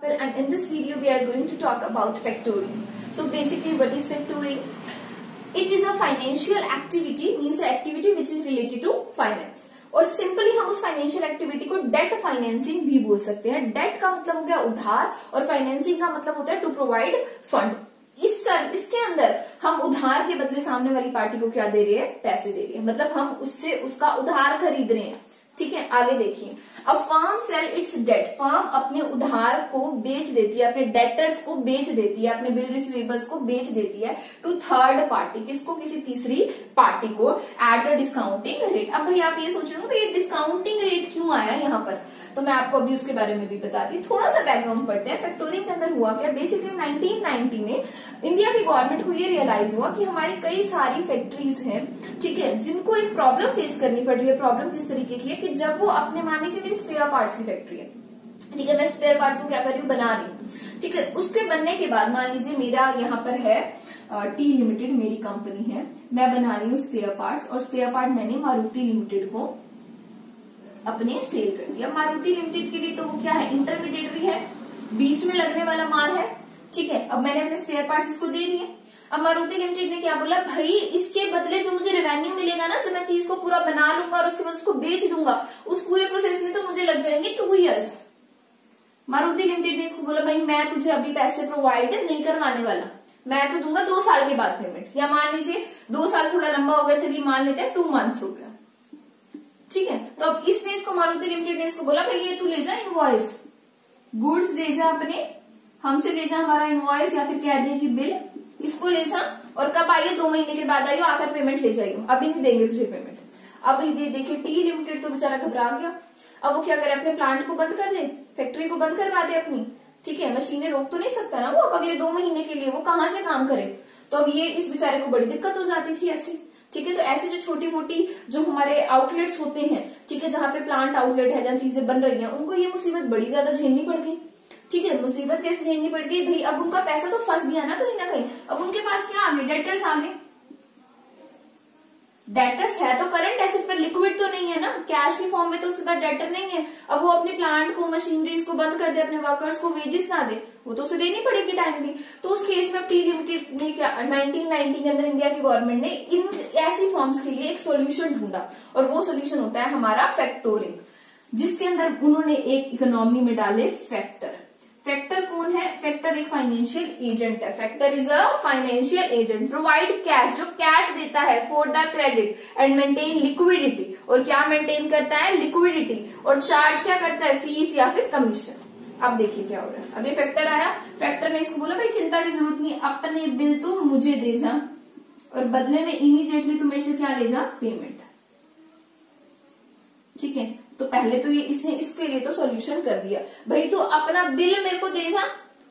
Well, and in this video we are going to talk about factoring. So basically what is factoring? It is a financial activity, means an activity which is related to finance. और simply हम उस financial activity को debt financing भी बोल सकते हैं. Date का मतलब हो गया उधार और फाइनेंसिंग का मतलब होता है टू प्रोवाइड फंड. इसके अंदर हम उधार के बदले सामने वाली पार्टी को क्या दे रहे हैं? पैसे दे रहे हैं. मतलब हम उससे उसका उधार खरीद रहे हैं. ठीक है, आगे देखिए. अब firm sell its debt. Firm अपने उधार को बेच देती है, अपने डेटर्स को बेच देती है, अपने बिल रिसीवेबल्स को बेच देती है टू थर्ड पार्टी. किसको? किसी तीसरी पार्टी को एट अ डिस्काउंटिंग रेट. अब भाई आप ये सोच रहे हो भाई डिस्काउंटिंग रेट क्यों आया यहाँ पर, तो मैं आपको अभी उसके बारे में भी बताती हूँ. थोड़ा सा बैकग्राउंड पढ़ते हैं. फैक्टोरिंग के अंदर हुआ क्या? बेसिकली 1990 में इंडिया की गवर्नमेंट को ये रियलाइज हुआ कि हमारी कई सारी फैक्ट्रीज हैं, ठीक है, जिनको एक प्रॉब्लम फेस करनी पड़ रही है. प्रॉब्लम किस तरीके की है कि जब वो अपने, मान लीजिए मेरी स्पेयर पार्ट्स की फैक्ट्री है, ठीक है, मैं स्पेयर पार्ट्स को क्या कर रही हूँ? बना रही हूँ. ठीक है, उसके बनने के बाद मान लीजिए मेरा यहाँ पर है टी लिमिटेड, मेरी कंपनी है, मैं बना रही हूँ स्पेयर पार्ट्स, और स्पेयर पार्ट मैंने मारुति लिमिटेड को अपने सेल कर दिया. मारुति लिमिटेड के लिए तो वो क्या है? इंटरमीडिएटरी है, बीच में लगने वाला माल है. ठीक है, अब मैंने अपने स्पेयर पार्ट्स इसको दे दिए. अब मारुति लिमिटेड ने क्या बोला? भाई इसके बदले जो मुझे रेवेन्यू मिलेगा ना, जब मैं चीज को पूरा बना लूंगा और उसके बाद उसको बेच दूंगा, उस पूरे प्रोसेस में तो मुझे लग जाएंगे 2 years. मारुति लिमिटेड ने इसको बोला भाई मैं तुझे अभी पैसे प्रोवाइड नहीं करवाने वाला, मैं तो दूंगा 2 साल के बाद पेमेंट. या मान लीजिए 2 साल थोड़ा लंबा हो गया, चलिए मान लेते हैं 2 months हो गया. ठीक है, तो अब इसने इसको, मारुति लिमिटेड ने इसको बोला भाई ये तू ले जा इनवॉइस, गुड्स दे जा अपने, हमसे ले जा हमारा इनवॉइस या फिर कह दे कि बिल, इसको ले जा, और कब आइए? 2 महीने के बाद आइयो, आकर पेमेंट ले जाइयो, अभी नहीं देंगे तुझे पेमेंट. अब ये देखिए टी लिमिटेड तो बेचारा घबरा गया. अब वो क्या करे? अपने प्लांट को बंद कर दे, फैक्ट्री को बंद करवा दे अपनी. ठीक है, मशीनें रोक तो नहीं सकता ना वो, अब अगले 2 महीने के लिए वो कहां से काम करे? तो अब ये इस बेचारे को बड़ी दिक्कत हो जाती थी ऐसे. ठीक है, तो ऐसे जो छोटी मोटी जो हमारे आउटलेट्स होते हैं, ठीक है, जहाँ पे प्लांट आउटलेट है, जहाँ चीजें बन रही हैं, उनको ये मुसीबत बड़ी ज्यादा झेलनी पड़ गई. ठीक है, मुसीबत कैसे झेलनी पड़ गई भाई? अब उनका पैसा तो फंस गया ना कहीं ना कहीं. अब उनके पास क्या आ गए? डेटर्स आ गए. डेटर्स है तो करंट एसेट पर, लिक्विड तो नहीं है ना, कैश की फॉर्म में, तो उसके बाद डेटर नहीं है. अब वो अपने प्लांट को, मशीनरीज को बंद कर दे, अपने वर्कर्स को वेजेस ना दे, वो तो उसे देनी पड़ेगी टाइमली. तो उस केस में टी लिमिटेड ने क्या, 1990 के अंदर इंडिया की गवर्नमेंट ने इन ऐसी फॉर्म्स के लिए एक सोल्यूशन ढूंढा, और वो सोल्यूशन होता है हमारा फैक्टोरिंग, जिसके अंदर उन्होंने एक इकोनॉमी में डाले फैक्टर. फैक्टर कौन है? फैक्टर एक फाइनेंशियल एजेंट है. Factor is a financial agent, provide cash, जो कैश देता है for the credit and maintain liquidity. और क्या मेंटेन करता है? लिक्विडिटी. और चार्ज क्या करता है? फीस या फिर कमीशन. अब देखिए क्या हो रहा है. अभी फैक्टर आया, फैक्टर ने इसको बोला भाई चिंता की जरूरत नहीं, अपने बिल तो मुझे दे जा, और बदले में इमीडिएटली तू मेरे से क्या ले जा? पेमेंट. ठीक है, तो पहले तो ये इसने इसके लिए तो सॉल्यूशन कर दिया भाई, तो अपना बिल मेरे को दे जा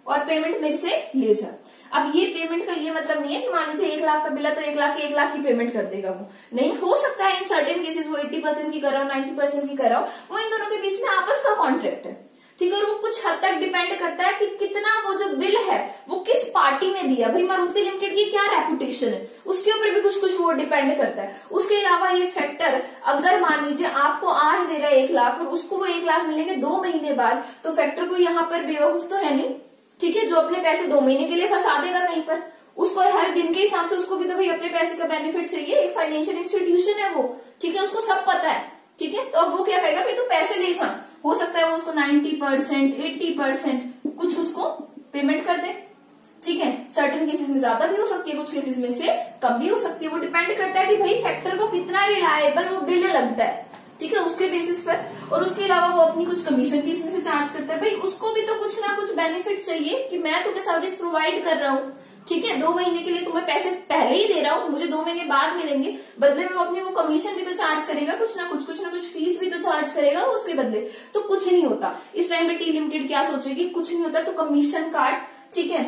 और पेमेंट मेरे से ले जा. अब ये पेमेंट का ये मतलब नहीं है कि मान लीजिए 1 लाख का बिल है तो 1 लाख की पेमेंट कर देगा वो. नहीं, हो सकता है इन सर्टेन केसेस वो 80% की कर रहा हो, 90% की कर रहा हो, वो इन दोनों के बीच में आपस का कॉन्ट्रैक्ट है. ठीक है, और वो कुछ हद तक डिपेंड करता है कि कितना वो जो बिल है वो किस पार्टी ने दिया. भाई मारुति लिमिटेड की क्या रेपुटेशन है, उसके ऊपर भी कुछ कुछ वो डिपेंड करता है. उसके अलावा ये फैक्टर, अगर मान लीजिए आपको आज दे रहा है 1 लाख और उसको वो 1 लाख मिलेंगे 2 महीने बाद, तो फैक्टर को यहाँ पर बेवकूफ तो है नहीं. ठीक है, जो अपने पैसे 2 महीने के लिए फंसा देगा कहीं पर, उसको हर दिन के हिसाब से उसको भी तो भाई अपने पैसे का बेनिफिट चाहिए. एक फाइनेंशियल इंस्टीट्यूशन है वो, ठीक है, उसको सब पता है. ठीक है, तो अब वो क्या कहेगा? भाई तू पैसे ले जा. हो सकता है वो उसको 90%, 80% कुछ उसको पेमेंट कर दे. ठीक है, सर्टेन केसेस में ज्यादा भी हो सकती है, कुछ केसेस में से कम भी हो सकती है. वो डिपेंड करता है कि भाई फैक्टर को कितना रिलायबल वो बिल लगता है. ठीक है, उसके बेसिस पर. और उसके अलावा वो अपनी कुछ कमीशन भी इसमें से चार्ज करता है. भाई उसको भी तो कुछ ना कुछ बेनिफिट चाहिए कि मैं तुम्हें सर्विस प्रोवाइड कर रहा हूँ. ठीक है, 2 महीने के लिए तुम्हें पैसे पहले ही दे रहा हूँ, मुझे 2 महीने बाद मिलेंगे, बदले में वो अपनी वो कमीशन भी तो चार्ज करेगा, कुछ ना कुछ फीस भी तो चार्ज करेगा उसके बदले. तो कुछ नहीं होता. इस टाइम पे टी लिमिटेड क्या सोचेगी? कुछ नहीं होता तो कमीशन काट. ठीक है,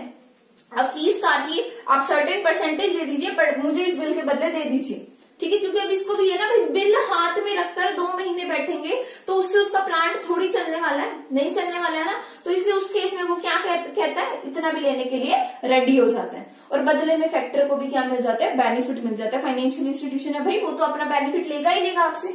अब फीस काटिए, आप सर्टेन परसेंटेज दे दीजिए, पर मुझे इस बिल के बदले दे दीजिए. ठीक है, क्योंकि अब इसको भी है ना भाई, बिल हाथ में रखकर 2 महीने बैठेंगे तो उससे उसका प्लांट थोड़ी चलने वाला है, नहीं चलने वाला है ना. तो इसलिए उस केस में वो क्या कहता है? इतना भी लेने के लिए रेडी हो जाता है. और बदले में फैक्टर को भी क्या मिल जाता है? बेनिफिट मिल जाता है. फाइनेंशियल इंस्टीट्यूशन है भाई, वो तो अपना बेनिफिट लेगा ही लेगा आपसे.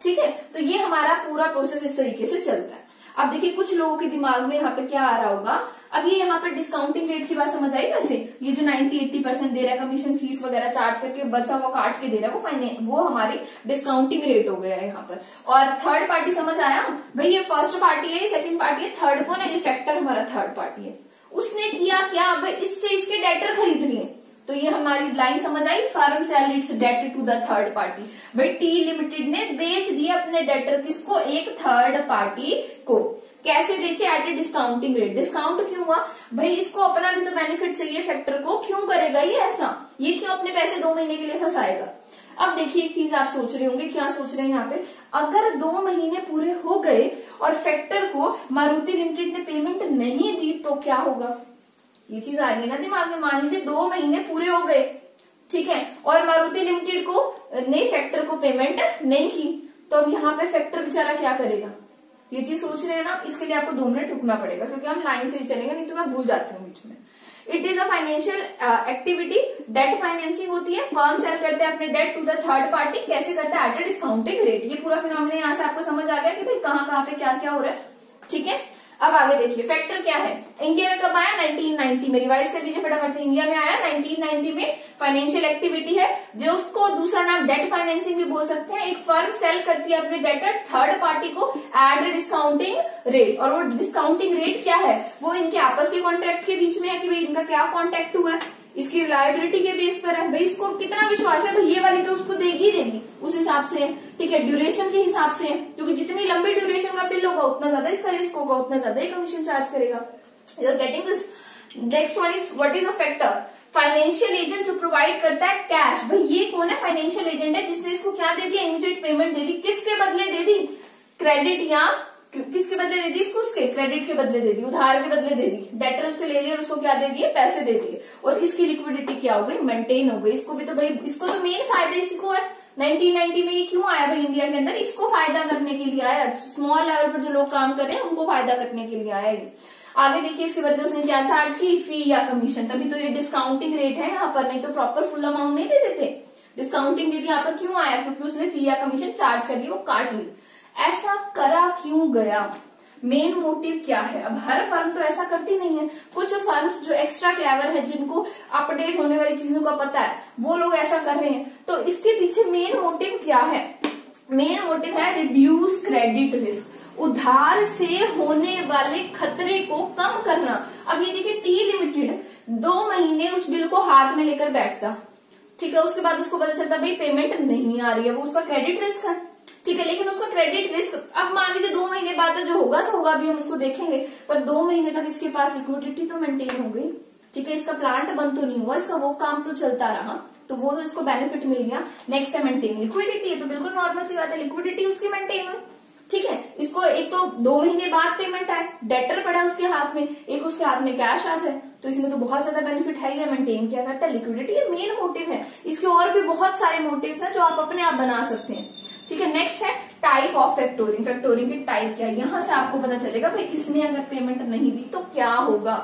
ठीक है, तो ये हमारा पूरा प्रोसेस इस तरीके से चलता है. अब देखिए कुछ लोगों के दिमाग में यहाँ पे क्या आ रहा होगा, अब ये यहाँ पे डिस्काउंटिंग रेट की बात समझ आई वैसे, ये जो 90-80% दे रहा है कमीशन फीस वगैरह चार्ज करके बचा हुआ काट के दे रहा है वो हमारी डिस्काउंटिंग रेट हो गया है यहाँ पर। और थर्ड पार्टी समझ आया भाई, ये फर्स्ट पार्टी है, ये सेकंड पार्टी है, थर्ड कौन है, ये फैक्टर हमारा थर्ड पार्टी है। उसने किया क्या भाई, इससे इसके डेटर खरीद रही है, तो ये हमारी लाइन समझ आई, firm sell its debt to the third party. भाई टी लिमिटेड ने बेच दिया अपने डेटर किसको, एक थर्ड पार्टी को। कैसे बेचे, एट ए डिस्काउंटिंग रेट। डिस्काउंट क्यों हुआ भाई, इसको अपना भी तो बेनिफिट चाहिए फैक्टर को, क्यों करेगा ये ऐसा, ये क्यों अपने पैसे 2 महीने के लिए फंसाएगा। अब देखिए एक चीज आप सोच रहे होंगे, क्या सोच रहे हैं यहाँ पे, अगर 2 महीने पूरे हो गए और फैक्टर को मारुति लिमिटेड ने पेमेंट नहीं दी तो क्या होगा, ये चीज आ रही है ना दिमाग में। मान लीजिए 2 महीने पूरे हो गए, ठीक है, और मारुति लिमिटेड को ने फैक्टर को पेमेंट नहीं की, तो अब यहाँ पे फैक्टर बेचारा क्या करेगा, ये चीज सोच रहे हैं ना। इसके लिए आपको 2 मिनट रुकना पड़ेगा क्योंकि हम लाइन से ही चलेंगे, नहीं तो मैं भूल जाती हूँ बीच में। It is a financial activity, debt financing होती है, फर्म सेल करते हैं अपने debt to the third party, कैसे करता है, एट ए डिस्काउंटिंग रेट। ये पूरा फिनोमेना यहाँ से आपको समझ आ गया कि भाई कहाँ पे क्या क्या हो रहा है, ठीक है। अब आगे देखिए फैक्टर क्या है, इंडिया में कब आया, 1990 में, रिवाइज कर लीजिए फटाफट से, इंडिया में आया 1990 में। फाइनेंशियल एक्टिविटी है जो उसको दूसरा नाम डेट फाइनेंसिंग भी बोल सकते हैं। एक फर्म सेल करती है अपने डेटर थर्ड पार्टी को एट डिस्काउंटिंग रेट, और वो डिस्काउंटिंग रेट क्या है, वो इनके आपस के कॉन्ट्रैक्ट के बीच में है कि भाई इनका क्या कॉन्ट्रैक्ट हुआ है, इसकी रिलायबिलिटी के बेस पर है। भाई इसको कितना विश्वास है, भाई ये वाली तो उसको देगी ही देगी उस हिसाब से, ठीक है, ड्यूरेशन के हिसाब से, क्योंकि जितनी लंबी ड्यूरेशन का बिल होगा उतना ज्यादा इसका रिस्क होगा, उतना ज्यादा ही कमीशन चार्ज करेगा। You are getting this. Next one is what is a factor, financial agent जो प्रोवाइड करता है कैश। भाई ये कौन है, फाइनेंशियल एजेंट है जिसने इसको क्या दे दिया, इमीडिएट पेमेंट दे दी। किसके बदले दे दी, क्रेडिट या किसके बदले दे दी, इसको उसके क्रेडिट के बदले दे दी, उधार के बदले दे दी। डेटर उसको ले लिया और उसको क्या दे दिए, पैसे दे दिए, और इसकी लिक्विडिटी क्या हो गई, मेंटेन हो गई। इसको भी तो भाई, इसको तो मेन फायदा इसी को है। 1990 में ये क्यों आया भाई इंडिया के अंदर, इसको फायदा करने के लिए आया, स्मॉल लेवल पर जो लोग काम कर रहे हैं उनको फायदा करने के लिए आया। आगे देखिए इसके बदले उसने क्या चार्ज की, फी या कमीशन, तभी तो ये डिस्काउंटिंग रेट है यहाँ पर, नहीं तो प्रॉपर फुल अमाउंट नहीं दे देते। डिस्काउंटिंग रेट यहाँ पर क्यों आया, क्योंकि उसने फी या कमीशन चार्ज कर ली, वो काट ली। ऐसा करा क्यों गया, मेन मोटिव क्या है। अब हर फर्म तो ऐसा करती नहीं है, कुछ फर्म्स जो एक्स्ट्रा क्लेवर है, जिनको अपडेट होने वाली चीजों का पता है, वो लोग ऐसा कर रहे हैं। तो इसके पीछे मेन मोटिव क्या है, मेन मोटिव है रिड्यूस क्रेडिट रिस्क, उधार से होने वाले खतरे को कम करना। अब ये देखिए टी लिमिटेड 2 महीने उस बिल को हाथ में लेकर बैठता, ठीक है, उसके बाद उसको पता चलता भाई पेमेंट नहीं आ रही है, वो उसका क्रेडिट रिस्क है, ठीक है, लेकिन उसका क्रेडिट रिस्क, अब मान लीजिए 2 महीने बाद तो जो होगा सो होगा, अभी हम उसको देखेंगे, पर 2 महीने तक इसके पास लिक्विडिटी तो मेंटेन हो गई, ठीक है, इसका प्लांट बंद तो नहीं हुआ, इसका वो काम तो चलता रहा, तो वो तो इसको बेनिफिट मिल गया। नेक्स्ट है मेंटेन लिक्विडिटी, है तो बिल्कुल नॉर्मल सी बात है, लिक्विडिटी उसकी मेंटेन हुई, ठीक है। इसको एक तो 2 महीने बाद पेमेंट आए, डेटर पड़ा उसके हाथ में, एक उसके हाथ में कैश आ जाए, तो इसमें तो बहुत ज्यादा बेनिफिट है ही। मेंटेन क्या करता है, लिक्विडिटी, ये मेन मोटिव है। इसके और भी बहुत सारे मोटिव्स हैं जो आप अपने आप बना सकते हैं, ठीक है। नेक्स्ट है टाइप ऑफ फैक्टोरिंग, फैक्टोरिंग की टाइप क्या है, यहां से आपको पता चलेगा भाई इसने अगर पेमेंट नहीं दी तो क्या होगा,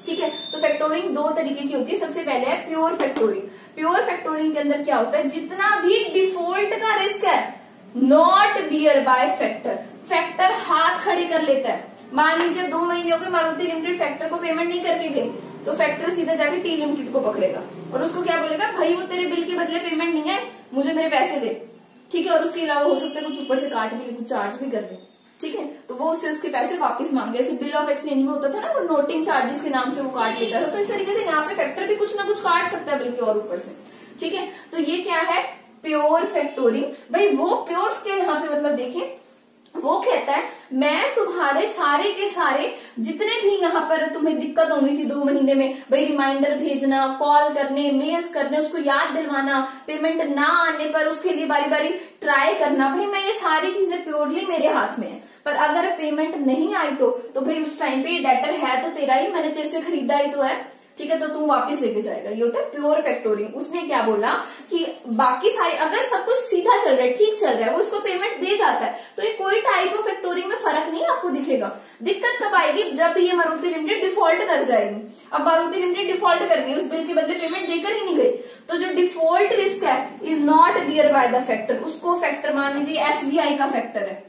ठीक है। तो फैक्टोरिंग 2 तरीके की होती है। सबसे पहले है प्योर फैक्टोरिंग। प्योर फैक्टोरिंग के अंदर क्या होता है, जितना भी डिफॉल्ट का रिस्क है not bear by factor, factor हाथ खड़े कर लेता है। मान लीजिए 2 महीने हो गए, मारुति लिमिटेड फैक्टर को पेमेंट नहीं करके गई, तो फैक्टर सीधा जाके टी लिमिटेड को पकड़ेगा और उसको क्या बोलेगा, भाई वो तेरे बिल के बदले पेमेंट नहीं है, मुझे मेरे पैसे दे, ठीक है। और उसके अलावा हो सकता है कुछ ऊपर से काट भी ले, कुछ चार्ज भी कर ले, ठीक है। तो वो उससे उसके पैसे वापस मांगे, जैसे बिल ऑफ एक्सचेंज में होता था ना, वो नोटिंग चार्जेस के नाम से वो काट लेता था, तो इस तरीके से यहाँ पे फैक्टर भी कुछ ना कुछ काट सकता है बल्कि और ऊपर से, ठीक है। तो ये क्या है, प्योर फैक्टोरिंग। भाई वो प्योर के यहाँ पे मतलब देखिए, वो कहता है मैं तुम्हारे सारे के सारे जितने भी यहाँ पर तुम्हें दिक्कत होनी थी 2 महीने में, भाई रिमाइंडर भेजना, कॉल करने, मेल्स करने, उसको याद दिलवाना, पेमेंट ना आने पर उसके लिए बारी बारी ट्राई करना, भाई मैं ये सारी चीजें प्योरली मेरे हाथ में है। पर अगर पेमेंट नहीं आई तो भाई उस टाइम पे डेटर है तो तेरा ही, मैंने तेरे से खरीदा ही तो है, ठीक है, तो तू वापस लेके जाएगा। ये होता है प्योर फैक्टोरिंग। उसने क्या बोला कि बाकी सारे अगर सब कुछ सीधा चल रहा है, ठीक चल रहा है, वो उसको पेमेंट दे जाता है, तो ये कोई टाइप ऑफ फैक्टोरिंग में फर्क नहीं आपको दिखेगा। दिक्कत तब आएगी जब ये मारुति लिमिटेड डिफॉल्ट कर जाएगी। अब मारुति लिमिटेड डिफॉल्ट कर गई, उस बिल के बदले पेमेंट देकर ही नहीं गई, तो जो डिफॉल्ट रिस्क है is not bear by the factor, उसको फैक्टर मान लीजिए SBI का फैक्टर है,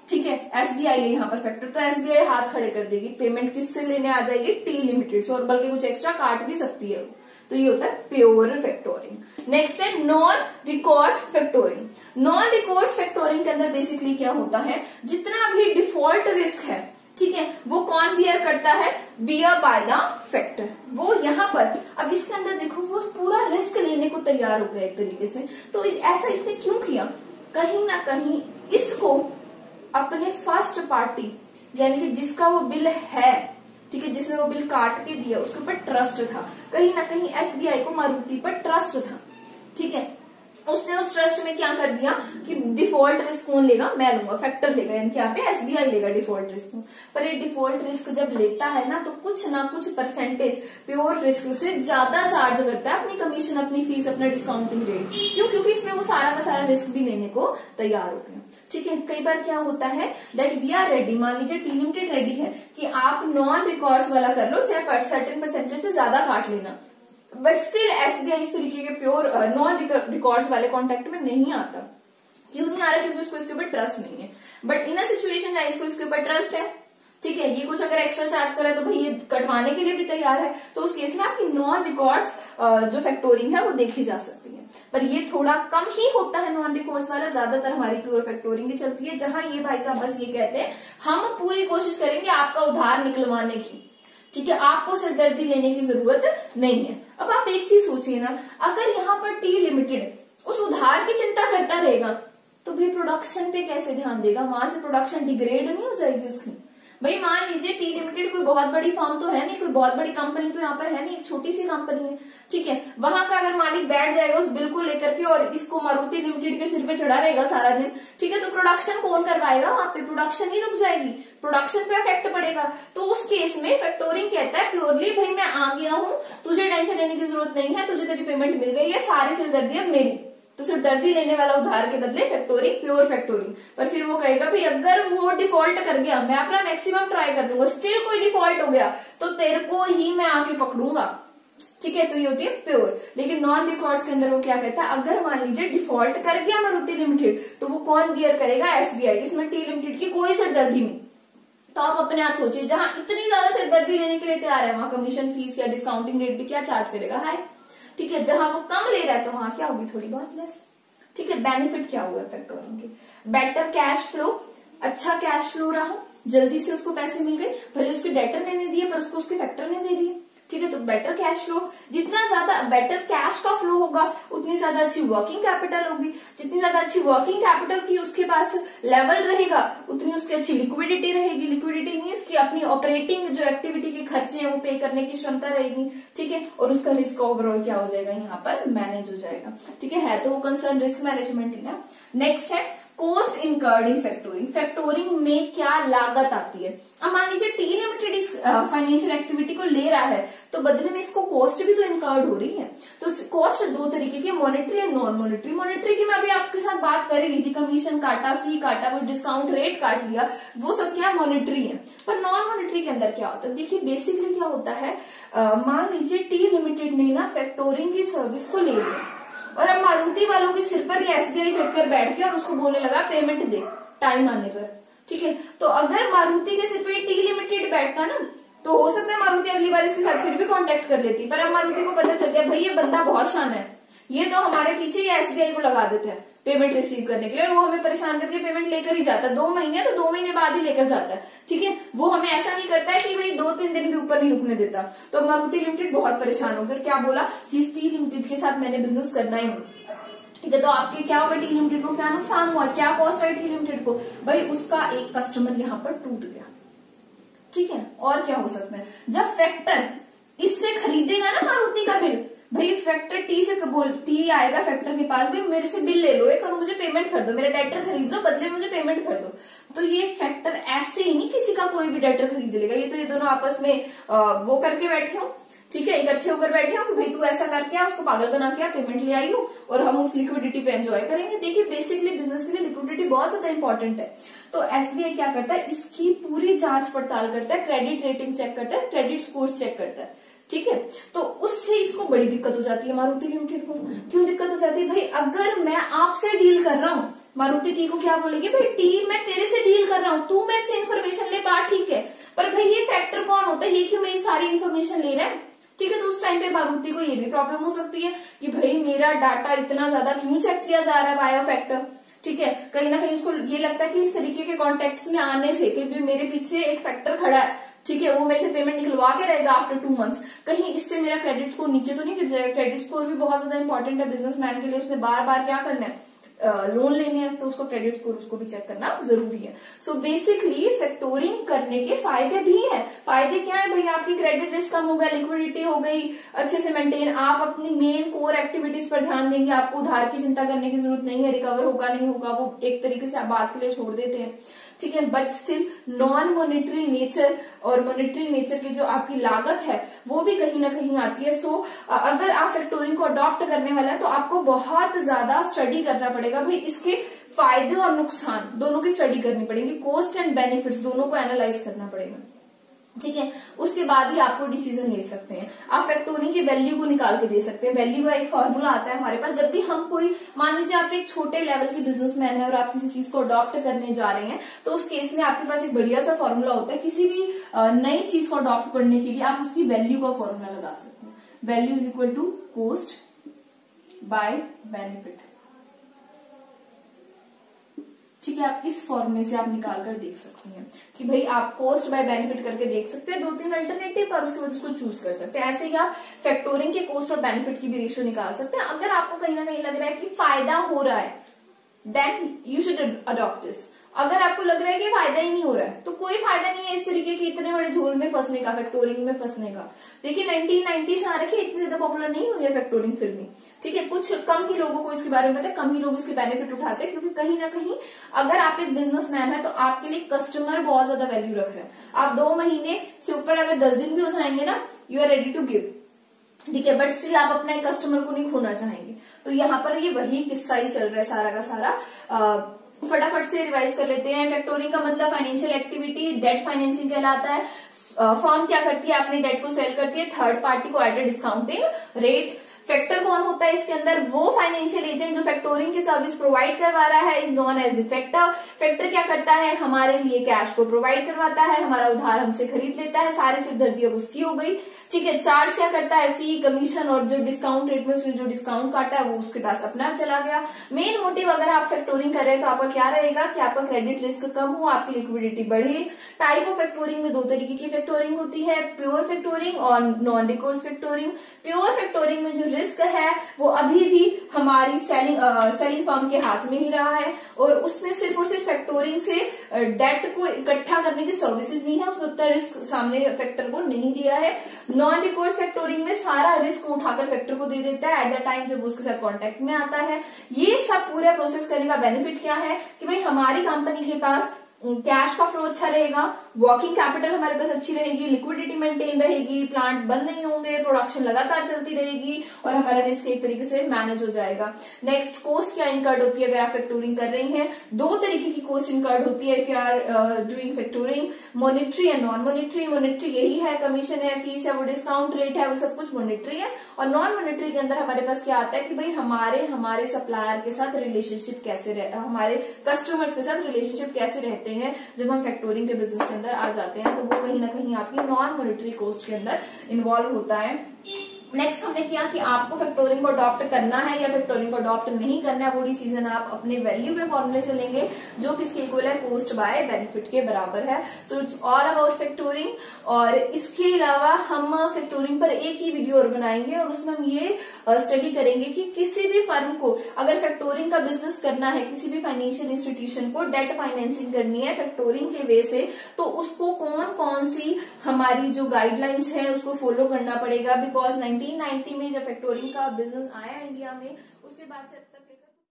ठीक है, एसबीआई है यहाँ पर फैक्टर, तो एसबीआई हाथ खड़े कर देगी, पेमेंट किससे लेने आ जाएगी, टी लिमिटेड से, और बल्कि कुछ एक्स्ट्रा काट भी सकती है। तो ये होता है प्योर फैक्टोरिंग। नेक्स्ट है नॉन रिकॉर्स फैक्टोरिंग। नॉन रिकॉर्स फैक्टोरिंग के अंदर बेसिकली क्या होता है, जितना भी डिफॉल्ट रिस्क है, ठीक है, वो कौन बियर करता है, बियर बाय द फैक्टर। वो यहाँ पर अब इसके अंदर देखो वो पूरा रिस्क लेने को तैयार हो गया एक तरीके से। तो ऐसा इसने क्यों किया, कहीं ना कहीं इसको अपने फर्स्ट पार्टी यानी कि जिसका वो बिल है, ठीक है, जिसने वो बिल काट के दिया, उसके ऊपर ट्रस्ट था, कहीं ना कहीं एसबीआई को मारुति पर ट्रस्ट था, ठीक है। उसने उस ट्रस्ट में क्या कर दिया कि डिफॉल्ट रिस्क कौन लेगा, मैं लूंगा, फैक्टर लेगा, यानी कि यहाँ पे एसबीआई लेगा डिफॉल्ट रिस्क। पर ये डिफॉल्ट रिस्क जब लेता है ना, तो कुछ ना कुछ परसेंटेज प्योर रिस्क से ज्यादा चार्ज करता है, अपनी कमीशन, अपनी फीस, अपना डिस्काउंटिंग रेट। क्यों, क्योंकि इसमें वो सारा का सारा रिस्क भी लेने को तैयार हो गया, ठीक है। कई बार क्या होता है दैट वी आर रेडी, मान लीजिए टी लिमिटेड रेडी है कि आप नॉन रिकॉर्ड्स वाला कर लो, चाहे सर्टेन परसेंटेज से ज्यादा काट लेना, बट स्टिल एसबीआई इस तरीके के प्योर नॉन रिकॉर्ड्स वाले कॉन्टेक्ट में नहीं आता। क्यों नहीं आ रहा, क्योंकि उसको इसके ऊपर ट्रस्ट नहीं है। बट इन अ सिचुएशन जहां इसको इसके ऊपर ट्रस्ट है, ठीक है, ये कुछ अगर एक्स्ट्रा चार्ज करे तो भाई ये कटवाने के लिए भी तैयार है, तो उस केस में आपकी नॉन रिकॉर्ड्स जो फैक्टोरिंग है वो देखी जा सकती है। पर ये थोड़ा कम ही होता है नॉन रिकॉर्ड्स वाला, ज्यादातर हमारी प्योर फैक्टोरिंग ही चलती है, जहां ये भाई साहब बस ये कहते हैं हम पूरी कोशिश करेंगे आपका उधार निकलवाने की, ठीक है, आपको सिरदर्दी लेने की जरूरत नहीं है। अब आप एक चीज सोचिए ना, अगर यहाँ पर टी लिमिटेड उस उधार की चिंता करता रहेगा तो भाई प्रोडक्शन पे कैसे ध्यान देगा, वहां से प्रोडक्शन डिग्रेड नहीं हो जाएगी उसकी। भाई मान लीजिए टी लिमिटेड कोई बहुत बड़ी फर्म तो है नहीं, कोई बहुत बड़ी कंपनी तो यहाँ पर है नहीं, एक छोटी सी कंपनी है, ठीक है, वहां का अगर मालिक बैठ जाएगा उस बिल को लेकर के और इसको मारुति लिमिटेड के सिर पे चढ़ा रहेगा सारा दिन, ठीक है, तो प्रोडक्शन कौन करवाएगा, वहां पे प्रोडक्शन ही रुक जाएगी, प्रोडक्शन पे इफेक्ट पड़ेगा। तो उस केस में फैक्टोरिंग कहता है प्योरली भाई मैं आ गया हूं, तुझे टेंशन लेने की जरूरत नहीं है, तुझे तेरी पेमेंट मिल गई है, सारी सिरदर्दी है मेरी, तो सिरदर्दी लेने वाला उधार के बदले फैक्टोरिंग, प्योर फैक्टोरिंग। पर फिर वो कहेगा भाई अगर वो डिफॉल्ट कर गया, मैं अपना मैक्सिमम ट्राई कर लूंगा, स्टिल कोई डिफॉल्ट हो गया तो तेरे को ही मैं आके पकड़ूंगा, ठीक है। तो ये होती है प्योर। लेकिन नॉन रिकॉर्ड्स के अंदर वो क्या कहता है, अगर मान लीजिए डिफॉल्ट कर गया मारुति लिमिटेड तो वो कौन बियर करेगा, एसबीआई। इसमें टी लिमिटेड की कोई सिरदर्दी नहीं। तो आप अपने आप सोचिए, जहां इतनी ज्यादा सिरदर्दी लेने के लिए तैयार है, वहां कमीशन फीस या डिस्काउंटिंग रेट भी क्या चार्ज करेगा, हाई, ठीक है। जहां वो कम ले रहा है तो वहां क्या होगी, थोड़ी बहुत लेस, ठीक है। बेनिफिट क्या हुआ फैक्टोरिंग के, बेटर कैश फ्लो, अच्छा कैश फ्लो रहा, जल्दी से उसको पैसे मिल गए, भले उसके डेटर ने नहीं दिए पर उसको उसके फैक्टर ने दे दिए, ठीक है। तो बेटर कैश फ्लो, जितना ज्यादा बेटर कैश का फ्लो होगा उतनी ज्यादा अच्छी वर्किंग कैपिटल होगी, जितनी ज्यादा अच्छी वर्किंग कैपिटल की उसके पास लेवल रहेगा उतनी उसकी अच्छी लिक्विडिटी रहेगी। लिक्विडिटी मीन्स कि अपनी ऑपरेटिंग जो एक्टिविटी के खर्चे हैं वो पे करने की क्षमता रहेगी, ठीक है। और उसका रिस्क ओवरऑल क्या हो जाएगा, यहाँ पर मैनेज हो जाएगा, ठीक है तो वो कंसर्न रिस्क मैनेजमेंट ही ना। नेक्स्ट है कॉस्ट इनकर्ड इन फैक्टोरिंग। फैक्टोरिंग में क्या लागत आती है। अब मान लीजिए टी लिमिटेड इस फाइनेंशियल एक्टिविटी को ले रहा है तो बदले में इसको कॉस्ट भी तो इनकर्ड हो रही है। तो कॉस्ट दो तरीके की, monetary and non monetary. Monetary की मैं अभी आपके साथ बात कर रही थी, कमीशन काटा, फी काटा, कुछ डिस्काउंट रेट काट लिया, वो सब क्या मॉनेटरी है। पर नॉन मॉनेटरी के अंदर क्या होता है, देखिए बेसिकली क्या होता है, मान लीजिए टी लिमिटेड ने ना फैक्टोरिंग की सर्विस को ले लिया और अब मारुति वालों के सिर पर ये एसबीआई चढ़कर बैठ गया और उसको बोलने लगा पेमेंट दे टाइम आने पर, ठीक है। तो अगर मारुति के सिर पर टी लिमिटेड बैठता ना तो हो सकता है मारुति अगली बार इसके साथ फिर भी कांटेक्ट कर लेती, पर अब मारुति को पता चल गया भाई ये बंदा बहुत शान है, ये तो हमारे पीछे ये एसबीआई को लगा देते हैं पेमेंट रिसीव करने के लिए, और वो हमें परेशान करके पेमेंट लेकर ही जाता है। 2 महीने तो 2 महीने बाद ही लेकर जाता है, ठीक है। वो हमें ऐसा नहीं करता है कि भाई 2-3 दिन भी ऊपर नहीं रुकने देता। तो मारुति लिमिटेड बहुत परेशान होकर क्या बोला कि स्टील लिमिटेड के साथ मैंने बिजनेस करना ही नहीं, ठीक है। तो आपके क्या होगा, टी लिमिटेड को क्या नुकसान हुआ, क्या कॉस्ट आई टी लिमिटेड को, भाई उसका एक कस्टमर यहाँ पर टूट गया, ठीक है। और क्या हो सकता है, जब फैक्टर इससे खरीदेगा ना मारुति का बिल, भाई फैक्टर टी आएगा फैक्टर के पास, भाई मेरे से बिल ले लो एक और मुझे पेमेंट कर दो, मेरा डेटर खरीद लो, बदले में मुझे पेमेंट कर दो। तो ये फैक्टर ऐसे ही नहीं किसी का कोई भी डेटर खरीद लेगा, ये तो ये दोनों आपस में वो करके बैठे हो, ठीक है, इकट्ठे होकर बैठे हो कि भाई तू ऐसा करके आ, उसको पागल बना के आ, पेमेंट ले आई हो और हम उस लिक्विडिटी पे एंजॉय करेंगे। देखिए बेसिकली बिजनेस के लिए लिक्विडिटी बहुत ज्यादा इंपॉर्टेंट है। तो एसबीआई क्या करता है, इसकी पूरी जांच पड़ताल करता है, क्रेडिट रेटिंग चेक करता है, क्रेडिट स्कोर चेक करता है, ठीक है। तो उससे इसको बड़ी दिक्कत हो जाती है मारुति लिमिटेड को। क्यों दिक्कत हो जाती है भाई, अगर मैं आपसे डील कर रहा हूं, मारुति टी को क्या बोलेगी, भाई टी मैं तेरे से डील कर रहा हूं, तू मेरे से इन्फॉर्मेशन ले, बात ठीक है, पर भाई ये फैक्टर कौन होता है, ये क्यों मेरी सारी इन्फॉर्मेशन ले रहा है, ठीक है। तो उस टाइम पे मारुति को ये भी प्रॉब्लम हो सकती है कि भाई मेरा डाटा इतना ज्यादा क्यों चेक किया जा रहा है बाय फैक्टर, ठीक है। कहीं ना कहीं उसको ये लगता है कि इस तरीके के कॉन्टेक्ट्स में आने से कि मेरे पीछे एक फैक्टर खड़ा है, ठीक है, वो मेरे से पेमेंट निकलवा के रहेगा आफ्टर 2 मंथ्स, कहीं इससे मेरा क्रेडिट स्कोर नीचे तो नहीं गिर जाएगा। क्रेडिट स्कोर भी बहुत ज्यादा इंपॉर्टेंट है बिजनेसमैन के लिए, उसने बार बार क्या करना है, लोन लेने हैं, तो उसको क्रेडिट स्कोर उसको भी चेक करना जरूरी है। सो बेसिकली फैक्टोरिंग करने के फायदे भी हैं। फायदे क्या है भाई, आपकी क्रेडिट रिस्क कम हो गया, लिक्विडिटी हो गई अच्छे से मेंटेन, आप अपनी मेन कोर एक्टिविटीज पर ध्यान देंगे, आपको उधार की चिंता करने की जरूरत नहीं है, रिकवर होगा नहीं होगा वो एक तरीके से आप बात के लिए छोड़ देते हैं, ठीक है। But still non monetary nature और मॉनिटरी नेचर की जो आपकी लागत है वो भी कहीं ना कहीं आती है। सो अगर आप फैक्टोरिंग को अडॉप्ट करने वाला है तो आपको बहुत ज्यादा स्टडी करना पड़ेगा भाई, इसके फायदे और नुकसान दोनों की स्टडी करनी पड़ेगी, कॉस्ट एंड बेनिफिट्स दोनों को एनालाइज करना पड़ेगा, ठीक है। उसके बाद ही आपको डिसीजन ले सकते हैं। आप फैक्टोरिंग की वैल्यू को निकाल के दे सकते हैं। वैल्यू का एक फॉर्मूला आता है हमारे पास, जब भी हम कोई, मान लीजिए आप एक छोटे लेवल की बिजनेसमैन है और आप किसी चीज को अडॉप्ट करने जा रहे हैं, तो उस केस में आपके पास एक बढ़िया सा फॉर्मूला होता है। किसी भी नई चीज को अडॉप्ट करने के लिए आप उसकी वैल्यू का फॉर्मूला लगा सकते हैं। Value is equal to cost by benefit, ठीक है। आप इस फॉर्मूले से आप निकाल कर देख सकते हैं कि भाई आप कॉस्ट बाय बेनिफिट करके देख सकते हैं 2-3 अल्टरनेटिव और उसके बाद उसको चूज कर सकते हैं। ऐसे ही आप फैक्टोरिंग के कॉस्ट और बेनिफिट की भी रेशियो निकाल सकते हैं। अगर आपको कहीं ना कहीं लग रहा है कि फायदा हो रहा है then you should adopt this. अगर आपको लग रहा है कि फायदा ही नहीं हो रहा है तो कोई फायदा नहीं है इस तरीके के इतने बड़े झोल में फंसने का, फैक्टोरिंग में फंसने का। देखिए 1990 से आ रखे, इतनी ज्यादा पॉपुलर नहीं हुई है फैक्टोरिंग फिर भी, ठीक है। कुछ कम ही लोगों को इसके बारे में पता है, कम ही लोग इसके बेनिफिट उठाते हैं, क्योंकि कहीं ना कहीं अगर आप एक बिजनेसमैन है तो आपके लिए कस्टमर बहुत ज्यादा वैल्यू रख रहे हैं। आप 2 महीने से ऊपर अगर 10 दिन भी हो जाएंगे ना, you are ready to give, ठीक है, बट स्टिल आप अपने कस्टमर को नहीं खोना चाहेंगे। तो यहाँ पर ये वही किस्सा ही चल रहा है सारा का सारा। फटाफट से रिवाइज कर लेते हैं। फैक्टोरिंग का मतलब फाइनेंशियल एक्टिविटी, डेट फाइनेंसिंग कहलाता है। फर्म क्या करती है, अपने डेट को सेल करती है थर्ड पार्टी को at a discounting rate. Factor कौन होता है इसके अंदर, वो फाइनेंशियल एजेंट जो फैक्टोरिंग की सर्विस प्रोवाइड करवा रहा है, is known as the factor. Factor क्या करता है, हमारे लिए कैश को प्रोवाइड करवाता है, हमारा उधार हमसे खरीद लेता है, सारी सिरदर्दी अब उसकी हो गई, ठीक है। चार्ज क्या करता है, फी, कमीशन, और जो डिस्काउंट रेट में उसने जो डिस्काउंट काटा है वो उसके पास अपना आप चला गया। मेन मोटिव अगर आप फैक्टोरिंग कर रहे हैं तो आपका क्या रहेगा कि आपका क्रेडिट रिस्क कम हो, आपकी लिक्विडिटी बढ़े। टाइप ऑफ फैक्टोरिंग में 2 तरीके की फैक्टोरिंग होती है, प्योर फैक्टोरिंग और नॉन रिकोर्स फैक्टोरिंग। प्योर फैक्टोरिंग में जो रिस्क है वो अभी भी हमारी सेलिंग फर्म के हाथ में ही रहा है, और उसने सिर्फ और सिर्फ फैक्टोरिंग से डेट को इकट्ठा करने की सर्विसेज दी है, उसने उतना रिस्क सामने फैक्टर को नहीं दिया है। नॉन रिकोर्स फैक्टोरिंग में सारा रिस्क उठाकर फैक्टर को दे देता है एट द टाइम जब वो उसके साथ कांटेक्ट में आता है। ये सब पूरा प्रोसेस करने का बेनिफिट क्या है कि भाई हमारी कंपनी के पास कैश का फ्लो अच्छा रहेगा, वर्किंग कैपिटल हमारे पास अच्छी रहेगी, लिक्विडिटी मेंटेन रहेगी, प्लांट बंद नहीं होंगे, प्रोडक्शन लगातार चलती रहेगी और हमारा रिस्क एक तरीके से मैनेज हो जाएगा। नेक्स्ट, कॉस्ट क्या इनकर्ड होती है अगर आप फैक्टोरिंग कर रहे हैं। 2 तरीके की कॉस्ट इनकर्ड होती है if you are doing factoring, monetary and non monetary. Monetary यही है, कमीशन है, फीस है, वो डिस्काउंट रेट है, वो सब कुछ मॉनिटरी है। और नॉन मॉनिटरी के अंदर हमारे पास क्या आता है कि भाई हमारे सप्लायर के साथ रिलेशनशिप कैसे हमारे कस्टमर्स के साथ रिलेशनशिप कैसे रहते हैं जब हम फैक्टोरिंग के बिजनेस के अंदर आ जाते हैं, तो वो कहीं ना कहीं आपकी नॉन मॉनिटरी कॉस्ट के अंदर इन्वॉल्व होता है। नेक्स्ट हमने किया कि आपको फैक्टोरिंग को अडॉप्ट करना है या फैक्टोरिंग को अडॉप्ट नहीं करना है, वो डिसीजन आप अपने वैल्यू के फॉर्मूले से लेंगे जो किसके इक्वल है, कॉस्ट बाय बेनिफिट के बराबर है। So it's all about factoring. और इसके अलावा हम फैक्टोरिंग पर एक ही वीडियो और बनाएंगे और उसमें हम ये स्टडी करेंगे कि किसी भी फर्म को अगर फैक्टोरिंग का बिजनेस करना है, किसी भी फाइनेंशियल इंस्टीट्यूशन को डेट फाइनेंसिंग करनी है फैक्टोरिंग के वे से, तो उसको कौन कौन सी हमारी जो गाइडलाइंस है उसको फॉलो करना पड़ेगा। बिकॉज 1990 में जब फैक्टोरिंग का बिजनेस आया इंडिया में, उसके बाद से अब तक